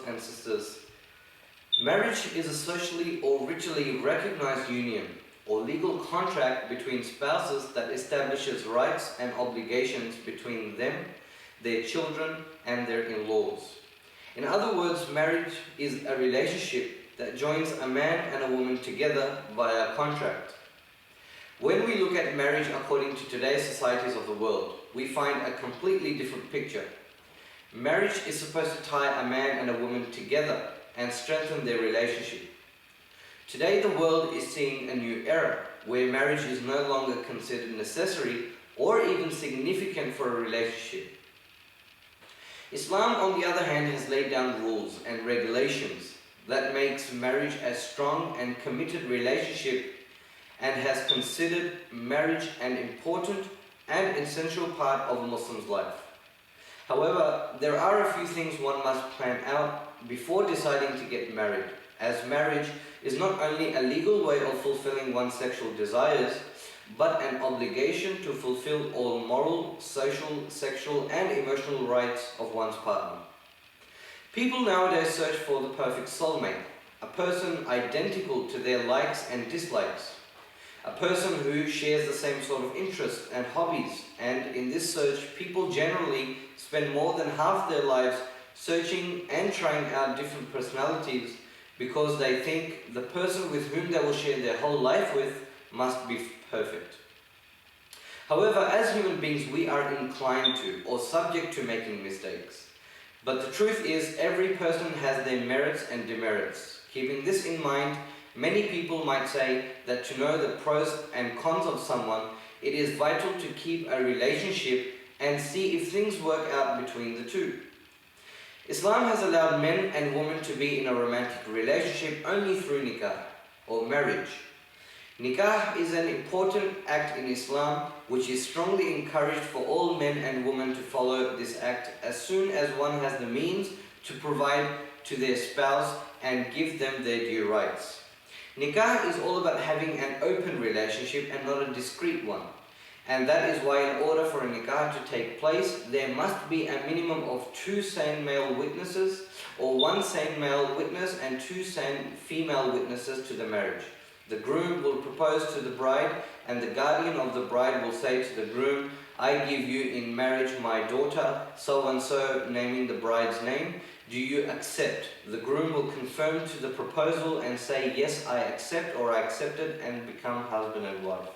and sisters, marriage is a socially or ritually recognized union or legal contract between spouses that establishes rights and obligations between them, their children, and their in-laws. In other words, marriage is a relationship that joins a man and a woman together via contract. When we look at marriage according to today's societies of the world, we find a completely different picture. Marriage is supposed to tie a man and a woman together and strengthen their relationship. Today the world is seeing a new era where marriage is no longer considered necessary or even significant for a relationship. Islam, on the other hand, has laid down rules and regulations that makes marriage a strong and committed relationship and has considered marriage an important and essential part of a Muslim's life. However, there are a few things one must plan out before deciding to get married, as marriage is not only a legal way of fulfilling one's sexual desires, but an obligation to fulfill all moral, social, sexual, and emotional rights of one's partner. People nowadays search for the perfect soulmate, a person identical to their likes and dislikes, a person who shares the same sort of interests and hobbies, and in this search, people generally spend more than half their lives searching and trying out different personalities because they think the person with whom they will share their whole life with must be perfect. However, as human beings, we are inclined to or subject to making mistakes. But the truth is, every person has their merits and demerits. Keeping this in mind, many people might say that to know the pros and cons of someone, it is vital to keep a relationship and see if things work out between the two. Islam has allowed men and women to be in a romantic relationship only through nikah, or marriage. Nikah is an important act in Islam which is strongly encouraged for all men and women to follow this act as soon as one has the means to provide to their spouse and give them their due rights. Nikah is all about having an open relationship and not a discreet one. And that is why in order for a nikah to take place, there must be a minimum of 2 sane male witnesses or 1 sane male witness and 2 sane female witnesses to the marriage. The groom will propose to the bride and the guardian of the bride will say to the groom, "I give you in marriage my daughter, so and so," naming the bride's name. "Do you accept?" The groom will confirm to the proposal and say, "Yes, I accept," or "I accept it," and become husband and wife.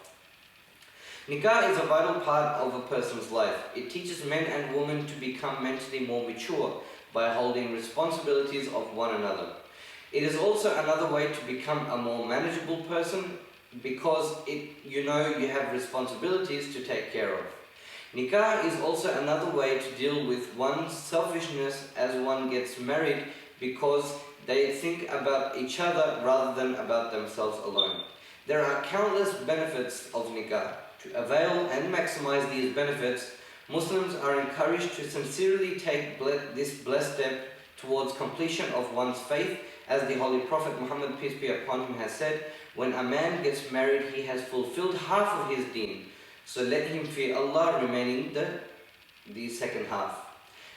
Nikah is a vital part of a person's life. It teaches men and women to become mentally more mature by holding responsibilities of one another. It is also another way to become a more manageable person because you have responsibilities to take care of. Nikah is also another way to deal with one's selfishness as one gets married because they think about each other rather than about themselves alone. There are countless benefits of nikah. To avail and maximize these benefits, Muslims are encouraged to sincerely take this blessed step towards completion of one's faith, as the Holy Prophet Muhammad, peace be upon him, has said, "When a man gets married, he has fulfilled half of his deen. So let him fear Allah, remaining the second half."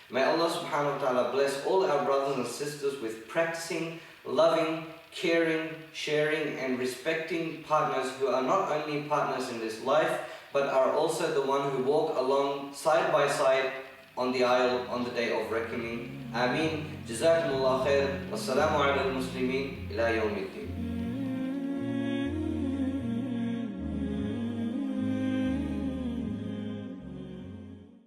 May Allah subhanahu wa ta'ala bless all our brothers and sisters with practicing, loving, caring, sharing and respecting partners who are not only partners in this life, but are also the one who walk along side by side on the aisle on the day of reckoning. Ameen. Jazakumullah khair. Wassalamu ala al-muslimin ila yawmiddin.